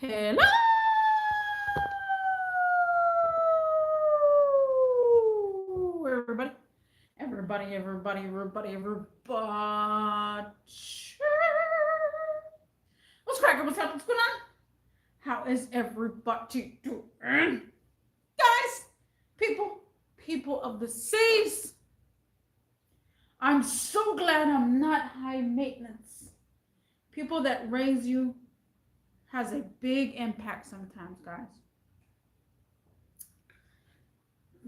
Hello, everybody. Everybody. What's cracking? What's happening? What's going on? How is everybody doing? Guys, people of the seas. I'm so glad I'm not high maintenance. People that raise you has a big impact sometimes, guys.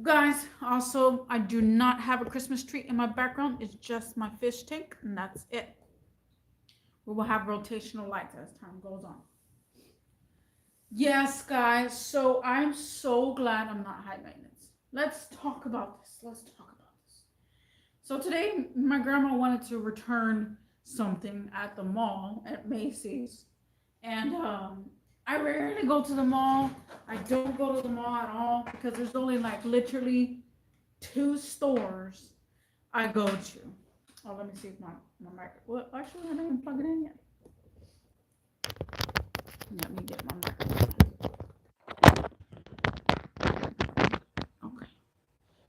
Guys, also, I do not have a Christmas tree in my background. It's just my fish tank, and that's it. We will have rotational lights as time goes on. Yes, guys, so I'm so glad I'm not high maintenance. Let's talk about this. So today, my grandma wanted to return something at the mall at Macy's. And I rarely go to the mall. I don't go to the mall at all because there's only like literally 2 stores I go to. Oh, let me see if my mic. Well, actually, I didn't even plug it in yet. Let me get my microphone. Okay.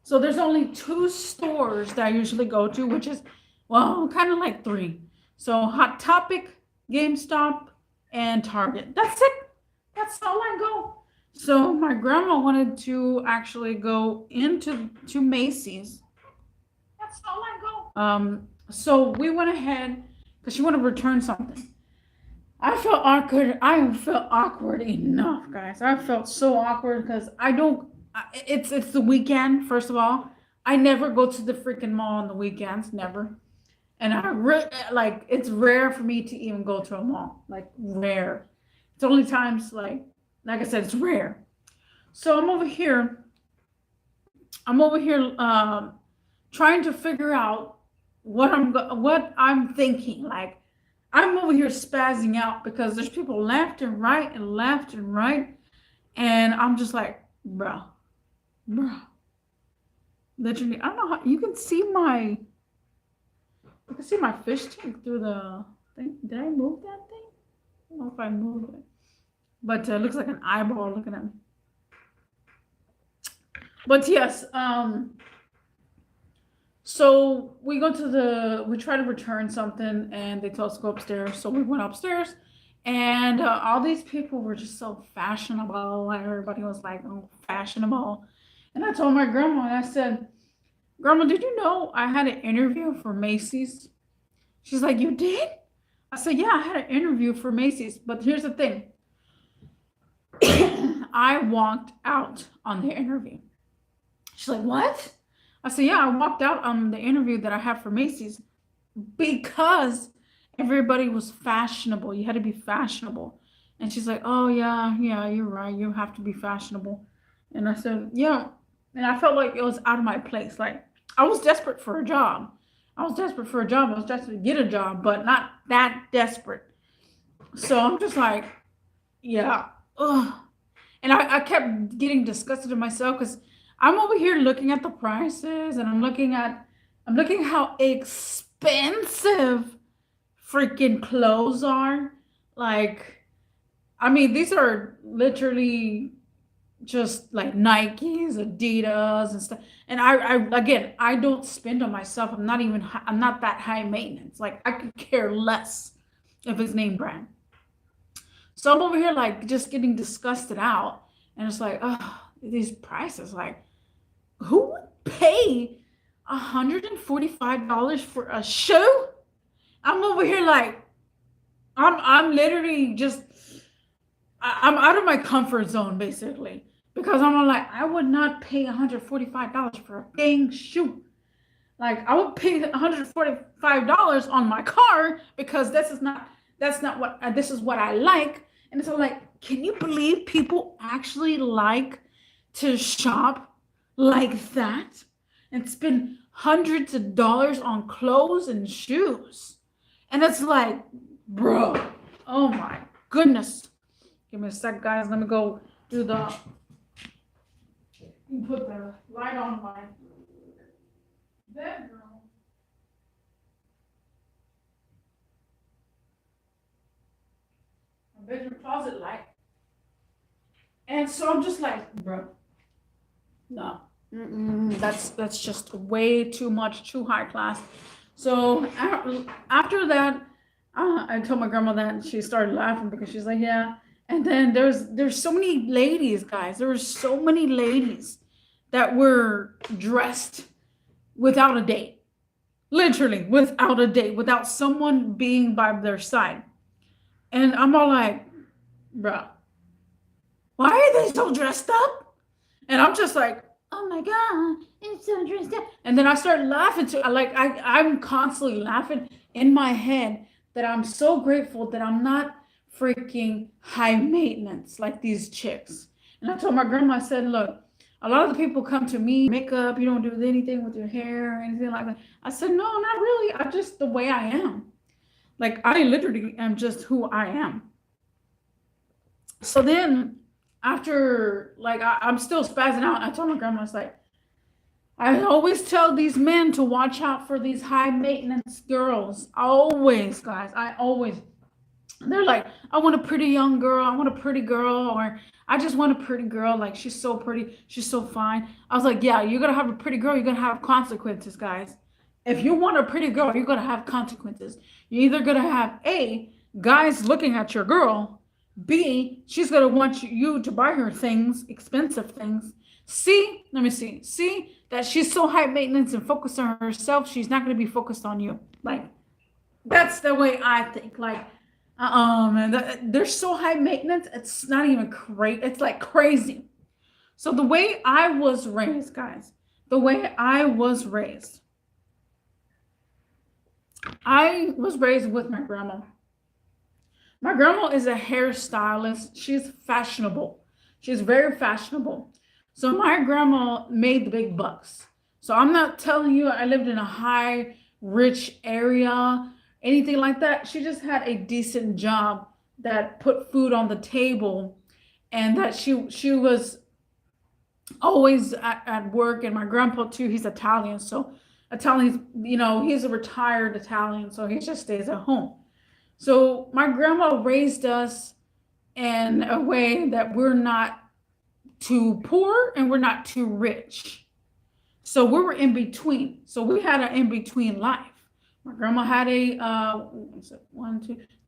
So there's only 2 stores that I usually go to, which is, well, kind of like 3. So Hot Topic, GameStop, and Target. That's it. That's all I go. So my grandma wanted to actually go into Macy's. That's all I go. So we went ahead because she wanted to return something. I felt awkward. I felt awkward enough, guys. I felt so awkward because I don't. It's the weekend. First of all, I never go to the freaking mall on the weekends. Never. And like it's rare for me to even go to a mall. Like rare. It's only times like I said, it's rare. So I'm over here. Trying to figure out what I'm thinking. Like I'm over here spazzing out because there's people left and right and left and right, and I'm just like, bro. Literally, I don't know how you can see my fish tank through the thing. Did I move that thing? I don't know if I moved it, but it looks like an eyeball looking at me. But yes, so we try to return something, and they told us to go upstairs. So we went upstairs, and all these people were just so fashionable. Everybody was like, oh, fashionable. And I told my grandma, and I said, Grandma, did you know I had an interview for Macy's? She's like, you did? I said, yeah, I had an interview for Macy's. But here's the thing. I walked out on the interview. She's like, what? I said, yeah, I walked out on the interview that I had for Macy's because everybody was fashionable. You had to be fashionable. And she's like, oh, yeah, you're right. You have to be fashionable. And I said, yeah. And I felt like it was out of my place. Like, I was desperate for a job. I was desperate to get a job, but not that desperate. So I'm just like, yeah. Ugh. And I kept getting disgusted with myself because I'm over here looking at the prices, and I'm looking how expensive freaking clothes are. Like, I mean, these are literally just like Nikes, Adidas, and stuff. And I don't spend on myself. I'm not that high maintenance. Like, I could care less if it's name brand. So I'm over here like just getting disgusted out, and it's like, oh, these prices. Like, who would pay $145 for a shoe? I'm over here like, I'm literally just, I'm out of my comfort zone basically because I'm like, I would not pay $145 for a dang shoe. Like, I would pay $145 on my car because this is what I like. And so, like, can you believe people actually like to shop like that and spend hundreds of dollars on clothes and shoes? And it's like, bro, oh my goodness. Give me a sec, guys. Let me go do put the light on my bedroom. My bedroom closet light. And so I'm just like, bro, no, that's just way too much, too high class. So after that, I told my grandma that, and she started laughing because she's like, yeah. And then there's so many ladies, guys. There were so many ladies that were dressed without a date, literally without a date, without someone being by their side. And I'm all like, bro, why are they so dressed up? And I'm just like, oh my God, it's so dressed up. And then I start laughing too. I'm constantly laughing in my head that I'm so grateful that I'm not freaking high maintenance like these chicks. And I told my grandma, I said, look, a lot of the people come to me, makeup, you don't do anything with your hair or anything like that. I said, no, not really. I just the way I am. Like I literally am just who I am. So then after like I'm still spazzing out, I told my grandma, I was like, I always tell these men to watch out for these high maintenance girls. Always, guys. I always. They're like, I want a pretty young girl. I want a pretty girl, or I just want a pretty girl. Like she's so pretty, she's so fine. I was like, yeah, you're gonna have a pretty girl. You're gonna have consequences, guys. If you want a pretty girl, you're gonna have consequences. You're either gonna have A, guys looking at your girl. B, she's gonna want you to buy her things, expensive things. C, let me see. C, that she's so high maintenance and focused on herself, she's not gonna be focused on you. Like that's the way I think. Like, and they're so high maintenance. It's not even crazy. It's like crazy. So the way I was raised, guys, the way I was raised with my grandma. My grandma is a hairstylist. She's fashionable. She's very fashionable. So my grandma made the big bucks. So I'm not telling you I lived in a high, rich area, anything like that. She just had a decent job that put food on the table, and that she was always at work. And my grandpa too, he's Italian. So Italians, he's a retired Italian, so he just stays at home. So my grandma raised us in a way that we're not too poor and we're not too rich. So we were in between. So we had an in between life. My grandma had a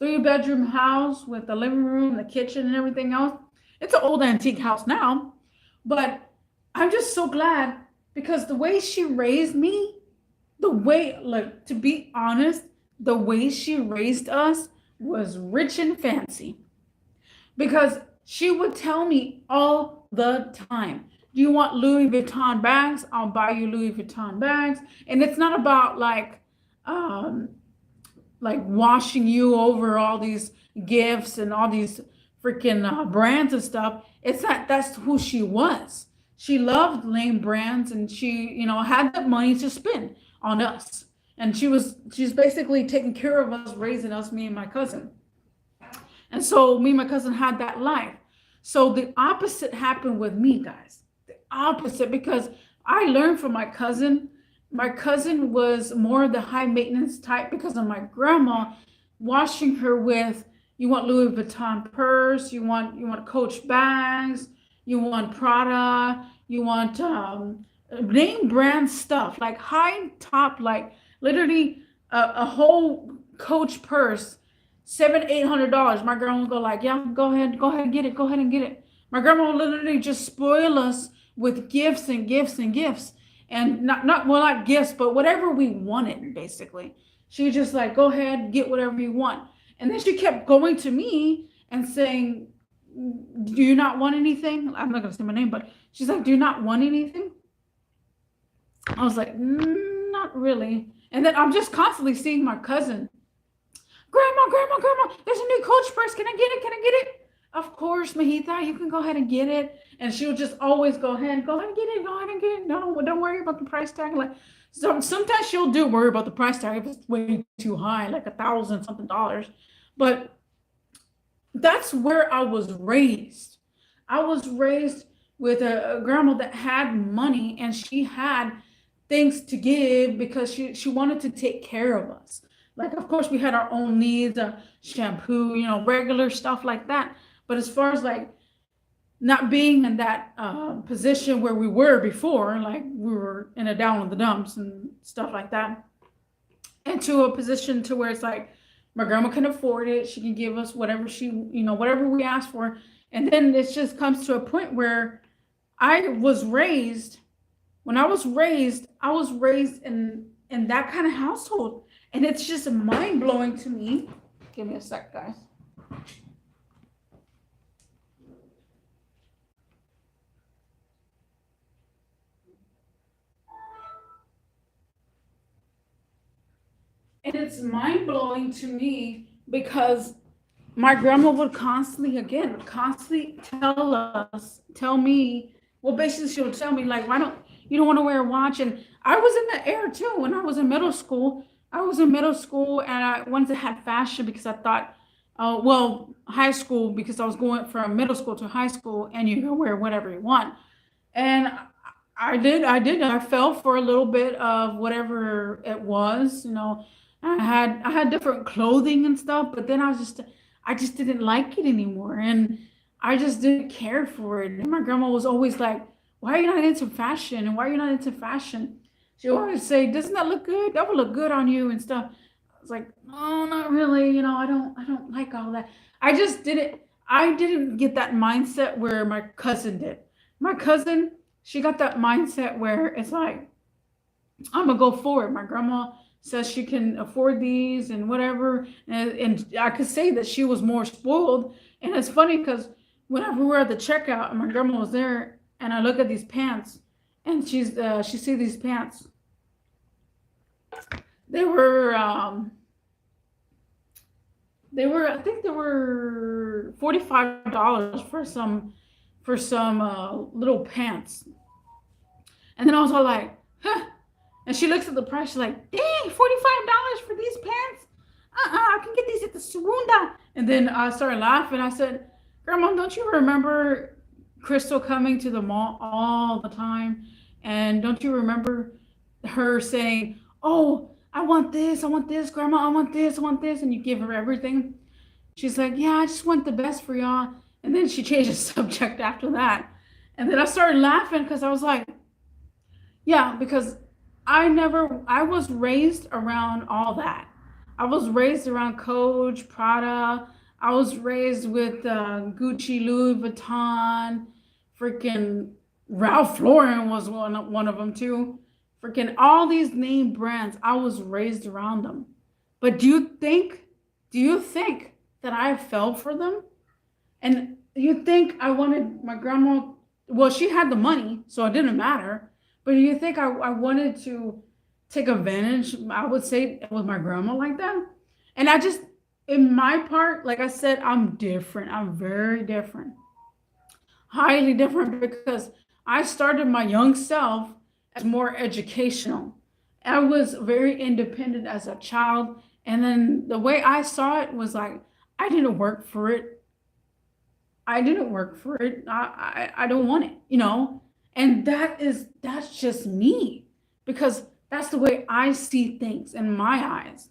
3-bedroom house with the living room, the kitchen, and everything else. It's an old antique house now, but I'm just so glad because the way she raised me, look, to be honest, the way she raised us was rich and fancy, because she would tell me all the time, do you want Louis Vuitton bags? I'll buy you Louis Vuitton bags. And it's not about like washing you over all these gifts and all these freaking brands and stuff. It's not, that's who she was. She loved name brands, and she, had the money to spend on us. And she's basically taking care of us, raising us, me and my cousin. And so me and my cousin had that life. So the opposite happened with me, guys. The opposite, because I learned from my cousin. My cousin was more of the high maintenance type because of my grandma washing her with, you want Louis Vuitton purse, you want Coach bags, you want Prada, you want name brand stuff, like high top, like literally a whole Coach purse, $700-800. My grandma would go like, yeah, go ahead and get it. My grandma would literally just spoil us with gifts and gifts and gifts, and not gifts, but whatever we wanted. Basically, she just like, go ahead, get whatever you want. And then she kept going to me and saying, do you not want anything? I'm not gonna say my name, but she's like, do you not want anything? I was like, not really. And then I'm just constantly seeing my cousin, grandma, there's a new Coach purse. Can I get it? Of course, Mahita, you can go ahead and get it. And she'll just always go ahead and get it. No, don't worry about the price tag. Like, so sometimes she'll do worry about the price tag if it's way too high, like $1,000 something. But that's where I was raised. I was raised with a grandma that had money, and she had things to give because she wanted to take care of us. Like, of course, we had our own needs, shampoo, regular stuff like that. But as far as like not being in that position where we were before, like we were in a down in the dumps and stuff like that, into a position to where it's like my grandma can afford it. She can give us whatever she, whatever we ask for. And then it just comes to a point where I was raised, when I was raised in that kind of household. And it's just mind blowing to me. Give me a sec, guys. And it's mind blowing to me because my grandma would constantly tell me, well, basically she would tell me like, why don't you don't want to wear a watch? And I was in that era too. When I was in middle school, and I wanted to have fashion because I thought, well, high school, because I was going from middle school to high school and you can wear whatever you want. And I fell for a little bit of whatever it was, I had different clothing and stuff, but then I just didn't like it anymore. And I just didn't care for it. And my grandma was always like, why are you not into fashion? And why are you not into fashion? She always say, doesn't that look good? That would look good on you and stuff. I was like, oh, not really. I don't like all that. I didn't get that mindset where my cousin did. My cousin, she got that mindset where it's like, I'm gonna go forward. My grandma says she can afford these and whatever, and I could say that she was more spoiled. And it's funny because whenever we were at the checkout and my grandma was there, and I look at these pants, and she see these pants. They were I think they were $45 for some little pants. And then I was all like, huh. And she looks at the price. She's like, dang, $45 for these pants? I can get these at the Surunda. And then I started laughing. I said, Grandma, don't you remember Crystal coming to the mall all the time? And don't you remember her saying, oh, I want this, Grandma, I want this, I want this. And you give her everything. She's like, yeah, I just want the best for y'all. And then she changed the subject after that. And then I started laughing because I was like, yeah, because I was raised around all that. I was raised around Coach, Prada. I was raised with Gucci, Louis Vuitton, freaking Ralph Lauren was one of them too. Freaking all these name brands, I was raised around them. But do you think that I fell for them? And you think I wanted my grandma, well, she had the money, so it didn't matter. But do you think I wanted to take advantage, I would say, with my grandma like that? And I just, in my part, like I said, I'm different. I'm very different. Highly different because I started my young self as more educational. I was very independent as a child. And then the way I saw it was like, I didn't work for it. I didn't work for it. I don't want it. And that's just me because that's the way I see things in my eyes.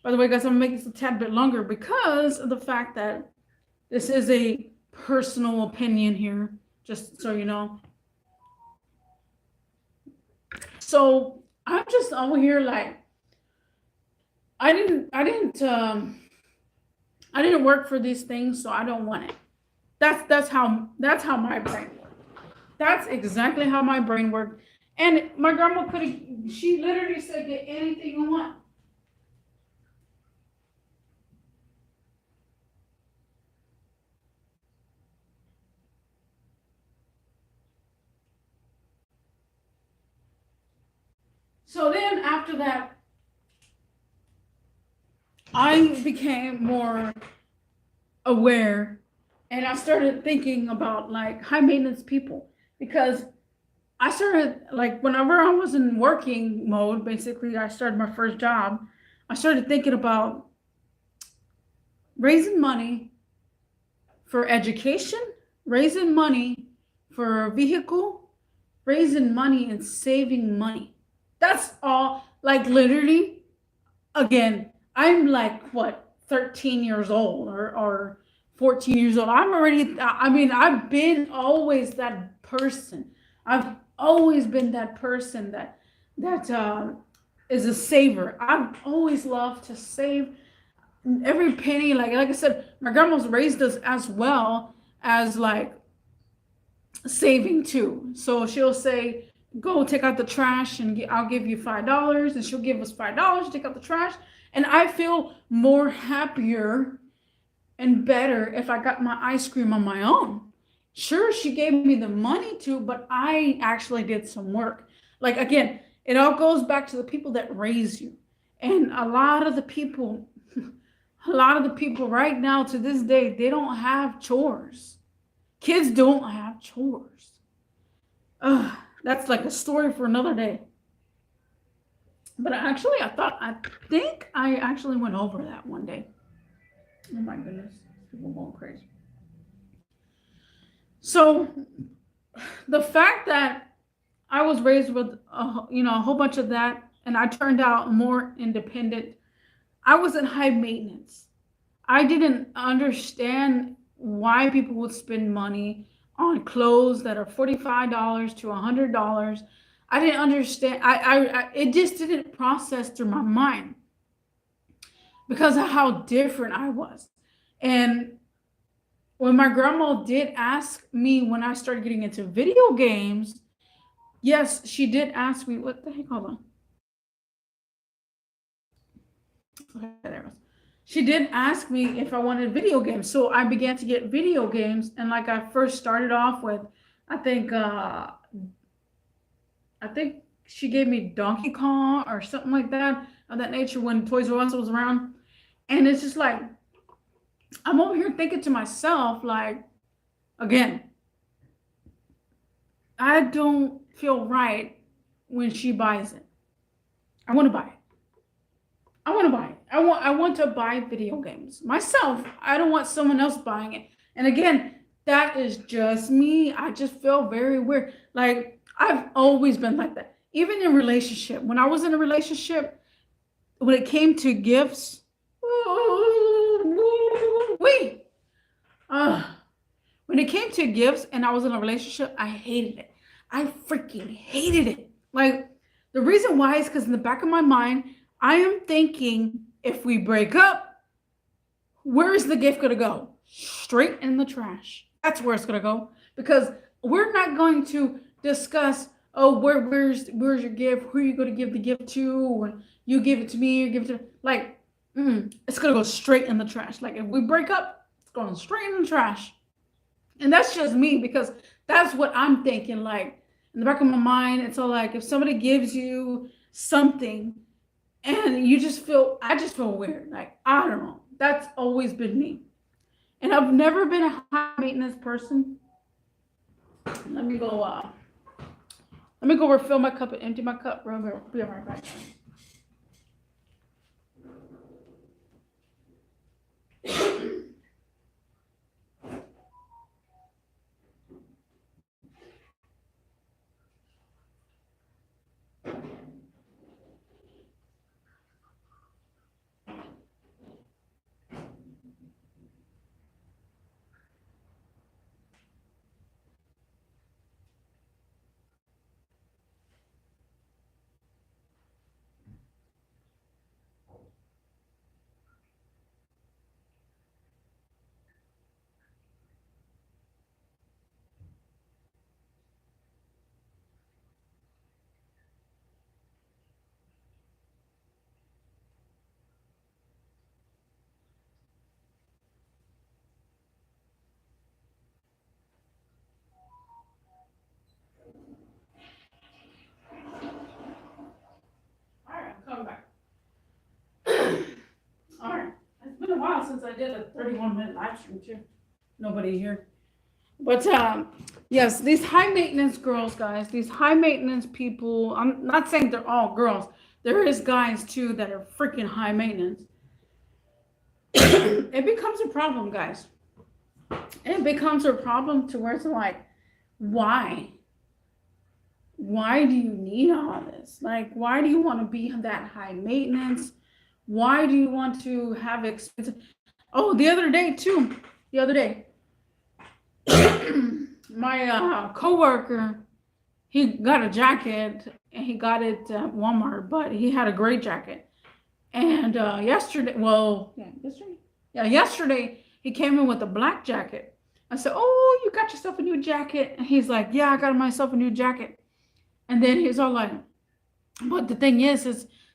By the way, guys, I'm gonna make this a tad bit longer because of the fact that this is a personal opinion here, just so you know. So I'm just over here like I didn't work for these things, so I don't want it. That's how my brain works. That's exactly how my brain worked. And my grandma could have, she literally said, get anything you want. So then after that, I became more aware and I started thinking about like high maintenance people because I started like whenever I was in working mode, basically I started my first job. I started thinking about raising money for education, raising money for a vehicle, raising money and saving money. That's all. Like literally, again, I'm like what 13 years old or 14 years old. I'm already, I mean, I've been always that person. I've always been that person that is a saver. I've always loved to save every penny. Like I said, my grandma's raised us as well as like saving too. So she'll say, "Go take out the trash, and I'll give you $5," and she'll give us $5 to take out the trash. And I feel more happier and better if I got my ice cream on my own. Sure, she gave me the money to, but I actually did some work. Like again, it all goes back to the people that raise you. And a lot of the people right now to this day, they don't have chores. Kids don't have chores. Ugh, that's like a story for another day. But actually, I think I actually went over that one day. Oh my goodness, people going crazy. So the fact that I was raised with a whole bunch of that, and I turned out more independent. I wasn't high maintenance. I didn't understand why people would spend money on clothes that are $45 to $100. I didn't understand. It just didn't process through my mind because of how different I was. And when my grandma did ask me when I started getting into video games, yes, she did ask me, what the heck, hold on. Okay, there it was. She did ask me if I wanted video games. So I began to get video games. And like I first started off with, I think I think she gave me Donkey Kong or something like that of that nature when Toys R Us was around. And it's just like I'm over here thinking to myself, like, again, I don't feel right when she buys it. I want to buy it. I want to buy it. I want to buy video games myself. I don't want someone else buying it. And again, that is just me. I just feel very weird. Like I've always been like that. Even in relationship. When I was in a relationship, when it came to gifts, wait. When it came to gifts and I was in a relationship, I hated it. I freaking hated it. Like the reason why is because in the back of my mind, I am thinking if we break up, where is the gift going to go? Straight in the trash. That's where it's going to go because we're not going to discuss, oh, where's your gift? Who are you going to give the gift to? When you give it to me, you give it to like, it's going to go straight in the trash. Like if we break up, it's going straight in the trash. And that's just me because that's what I'm thinking. Like in the back of my mind, it's all like if somebody gives you something and I just feel weird. Like, I don't know. That's always been me. And I've never been a high maintenance person. Let me go refill my cup and empty my cup. We'll be right back. All right, I'm coming back. All right. It's been a while since I did a 31-minute live stream too. Nobody here. But yes, these high maintenance girls, guys, these high maintenance people, I'm not saying they're all girls. There is guys too that are freaking high maintenance. It becomes a problem, guys. It becomes a problem to where it's like, why? Why do you need all this? Like, why do you want to be that high maintenance? Why do you want to have expensive? Oh, the other day too, the other day. My coworker, he got a jacket and he got it at Walmart, but he had a gray jacket. And yesterday, well, yeah, yesterday, yeah, yesterday he came in with a black jacket. I said, "Oh, you got yourself a new jacket?" And he's like, "Yeah, I got myself a new jacket." And then he's all like, "But the thing is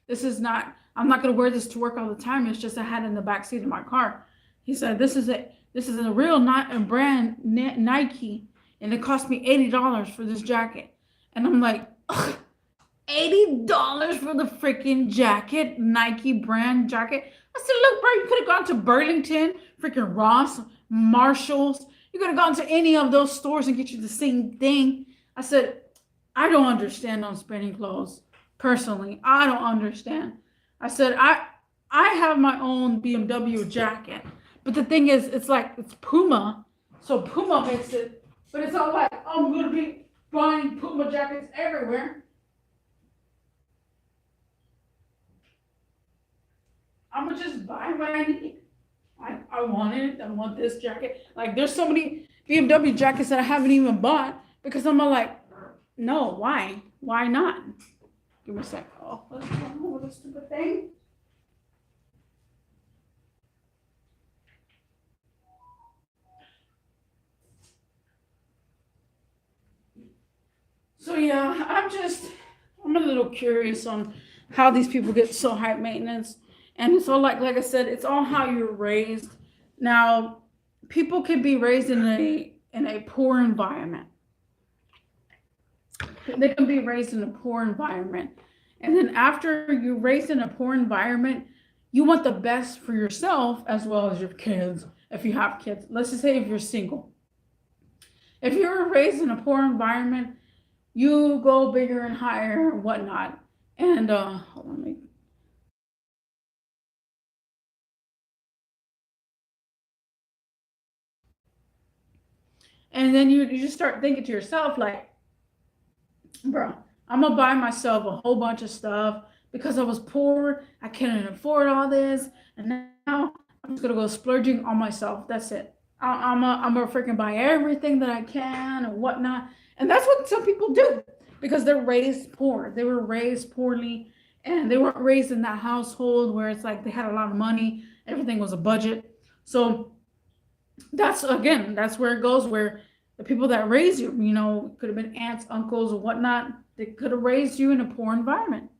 this is not. I'm not gonna wear this to work all the time. It's just I had it in the back seat of my car." He said, "This is it. This is a real brand Nike, and it cost me $80 for this jacket." And I'm like, ugh, $80 for the freaking jacket, Nike brand jacket. I said, "Look, bro, you could have gone to Burlington, freaking Ross, Marshalls. You could have gone to any of those stores and get you the same thing." I said, "I don't understand on spending clothes. Personally, I don't understand." I said, I have my own BMW jacket. But the thing is, it's like, it's Puma. So Puma makes it, but it's not like, oh, I'm going to be buying Puma jackets everywhere. I'm going to just buy what I need. I want it. I want this jacket. Like, there's so many BMW jackets that I haven't even bought because I'm like, no, why? Why not? Give me a sec. Oh, let's go over this stupid thing. So yeah, I'm a little curious on how these people get so high maintenance. And it's all like I said, it's all how you're raised. Now, people can be raised in a poor environment. They can be raised in a poor environment. And then after you're raised in a poor environment, you want the best for yourself as well as your kids, if you have kids. Let's just say if you're single. If you're raised in a poor environment, you go bigger and higher and whatnot. And hold on, me. And then you just start thinking to yourself, like, bro, I'm gonna buy myself a whole bunch of stuff because I was poor. I couldn't afford all this, and now I'm just gonna go splurging on myself. That's it. I'm gonna freaking buy everything that I can and whatnot. And that's what some people do because they're raised poor. They were raised poorly, and they weren't raised in that household where it's like they had a lot of money. Everything was a budget. So that's where it goes, where the people that raise you, could have been aunts, uncles, or whatnot. They could have raised you in a poor environment,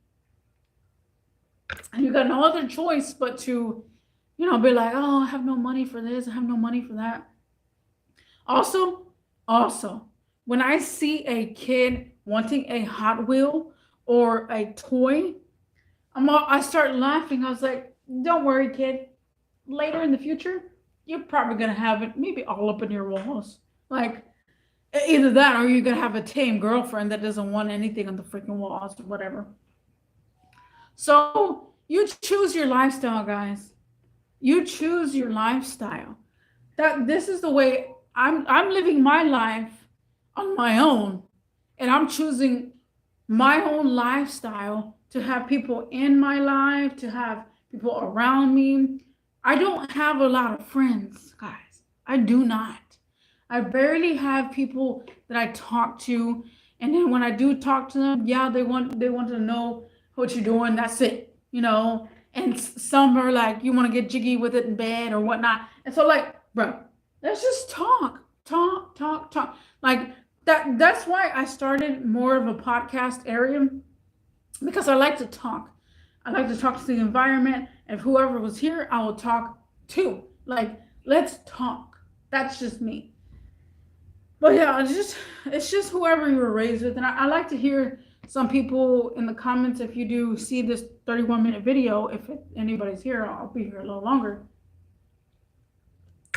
and you got no other choice but to, be like, "Oh, I have no money for this, I have no money for that." Also, when I see a kid wanting a Hot Wheel or a toy, I start laughing. I was like, "Don't worry, kid. Later in the future, you're probably gonna have it maybe all up in your walls." Like, either that or you're gonna have a tame girlfriend that doesn't want anything on the freaking walls or whatever. So you choose your lifestyle, guys. You choose your lifestyle. This is the way I'm living my life on my own, and I'm choosing my own lifestyle to have people in my life, to have people around me. I don't have a lot of friends, guys. I do not. I barely have people that I talk to, and then when I do talk to them, yeah, they want to know what you're doing. That's it. And some are like, "You want to get jiggy with it in bed or whatnot." And so, like, bro, let's just talk. Like that. That's why I started more of a podcast area, because I like to talk. I like to talk to the environment. And if whoever was here, I will talk to. Like, let's talk. That's just me. But yeah, it's just whoever you were raised with. And I like to hear some people in the comments. If you do see this 31-minute video, if anybody's here, I'll be here a little longer.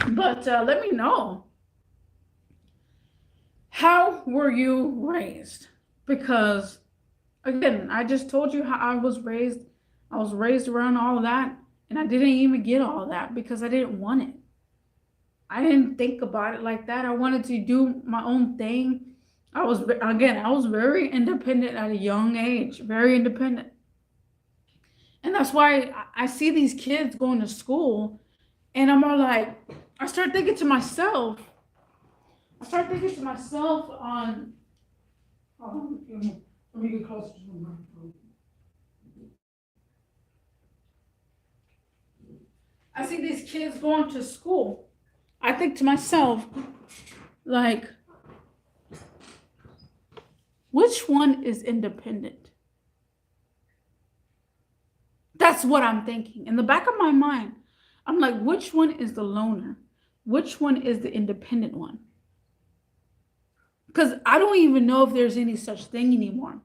But let me know, how were you raised? Because again, I just told you how I was raised. I was raised around all of that, and I didn't even get all of that because I didn't want it. I didn't think about it like that. I wanted to do my own thing. I was very independent at a young age, very independent. And that's why I see these kids going to school, and I'm all like, I start thinking to myself, I start thinking to myself on, let me get closer to the microphone. I see these kids going to school. I think to myself, like, which one is independent? That's what I'm thinking. In the back of my mind, I'm like, which one is the loner? Which one is the independent one? Because I don't even know if there's any such thing anymore,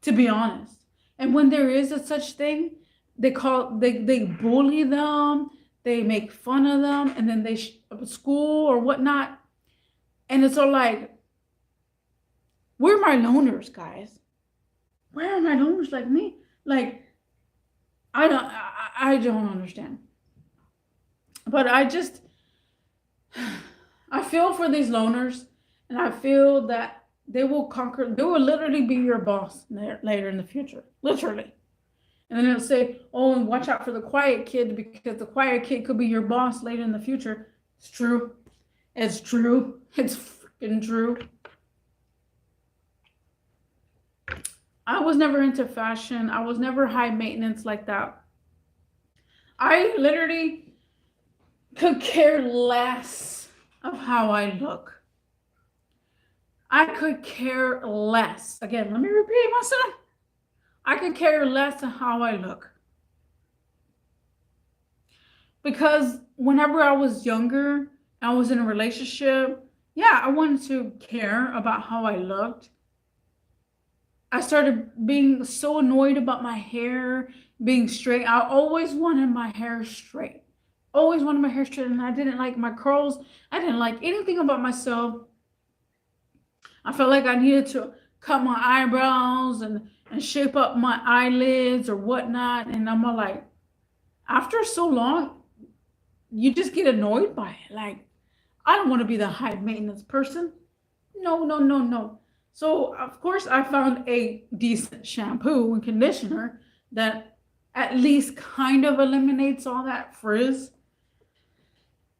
to be honest. And when there is a such thing, they bully them, they make fun of them, and then they school or whatnot. And it's all like, where are my loners, guys? Where are my loners like me? Like, I don't understand. But I feel for these loners, and I feel that they will conquer, they will literally be your boss later in the future. Literally. And then it'll say, oh, and watch out for the quiet kid, because the quiet kid could be your boss later in the future. It's true. It's true. It's freaking true. I was never into fashion. I was never high maintenance like that. I literally could care less of how I look. I could care less. Again, let me repeat myself. I could care less of how I look. Because whenever I was younger, I was in a relationship, yeah, I wanted to care about how I looked. I started being so annoyed about my hair being straight. I always wanted my hair straight. Always wanted my hair straight, and I didn't like my curls. I didn't like anything about myself. I felt like I needed to cut my eyebrows and shape up my eyelids or whatnot. And I'm all like, after so long, you just get annoyed by it. Like, I don't want to be the high maintenance person. No, no, no, no. So, of course, I found a decent shampoo and conditioner that at least kind of eliminates all that frizz.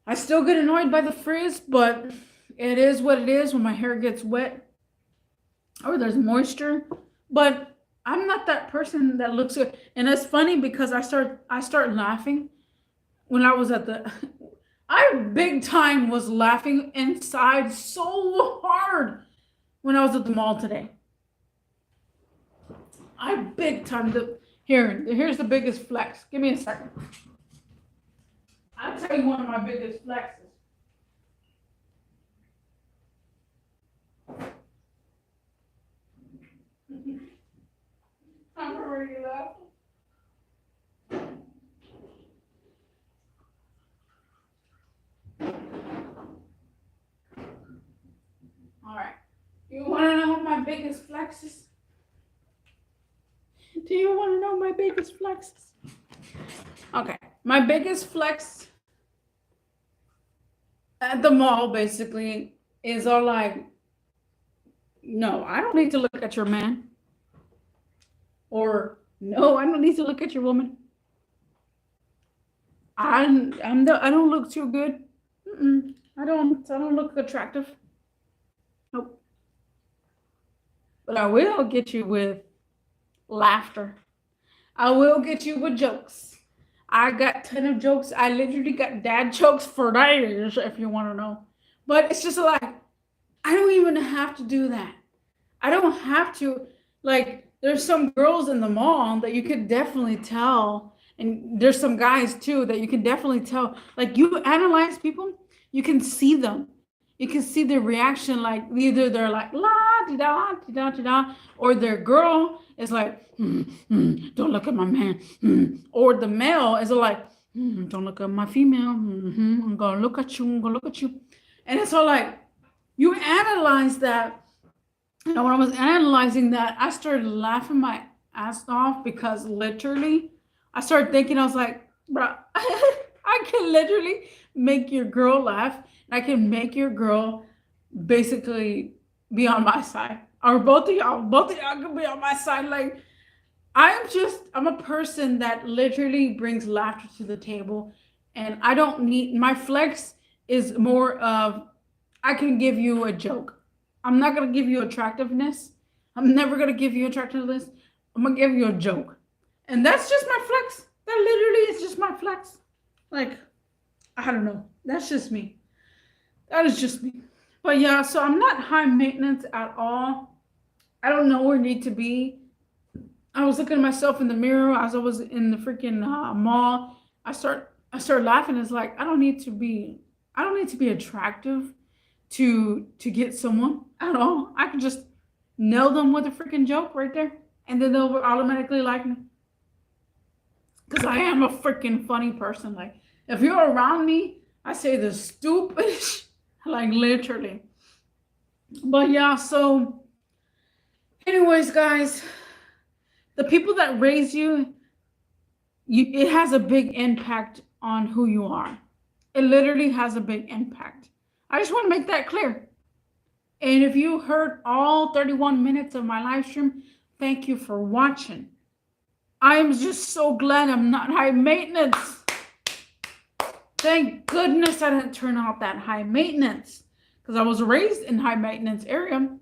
I still get annoyed by the frizz, but it is what it is when my hair gets wet or there's moisture. But I'm not that person that looks good. And it's funny because I start laughing when I was at the I big time was laughing inside so hard when I was at the mall today. I big time here's the biggest flex. Give me a second. I'll tell you one of my biggest flexes. I'm already laughing. All right. You want to know my biggest flexes? Do you want to know my biggest flexes? Okay. My biggest flex at the mall basically is all like, no, I don't need to look at your man. Or no, I don't need to look at your woman. I don't look too good. I don't look attractive. Nope. But I will get you with laughter. I will get you with jokes. I got 10 of jokes. I literally got dad jokes for days, if you want to know. But it's just like, I don't even have to do that. I don't have to, like, there's some girls in the mall that you could definitely tell, and there's some guys too that you can definitely tell. Like, you analyze people, you can see them. You can see their reaction, like either they're like la di da di da di da, or their girl is like, don't look at my man, or the male is like, don't look at my female, I'm gonna look at you, I'm gonna look at you, and it's all like, you analyze that. And when I was analyzing that, I started laughing my ass off because literally, I started thinking, I was like, bro, I can literally make your girl laugh. I can make your girl basically be on my side. Or both of y'all can be on my side. Like, I'm a person that literally brings laughter to the table. And I don't need, my flex is more of, I can give you a joke. I'm not going to give you attractiveness. I'm never going to give you attractiveness. I'm going to give you a joke. And that's just my flex. That literally is just my flex. Like, I don't know. That's just me. That is just me. But yeah, so I'm not high maintenance at all. I don't know where I need to be. I was looking at myself in the mirror as I was in the freaking mall. I started laughing. It's like, I don't need to be attractive to get someone at all. I can just nail them with a freaking joke right there, and then they'll automatically like me. Because I am a freaking funny person. Like, if you're around me, I say the stupidest, like literally. But yeah, so anyways, guys, the people that raise you, it has a big impact on who you are. It literally has a big impact. I just want to make that clear. And if you heard all 31 minutes of my live stream, thank you for watching. I am just so glad I'm not high maintenance. Thank goodness I didn't turn out that high maintenance, because I was raised in high maintenance area.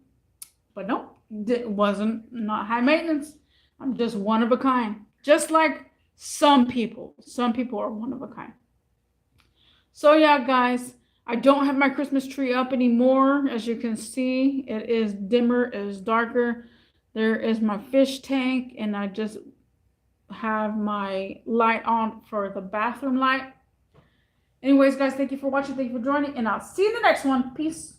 But no, it wasn't not high maintenance. I'm just one of a kind. Just like some people. Some people are one of a kind. So yeah, guys, I don't have my Christmas tree up anymore. As you can see, it is dimmer, it is darker. There is my fish tank, and I just have my light on for the bathroom light. Anyways, guys, thank you for watching. Thank you for joining, and I'll see you in the next one. Peace.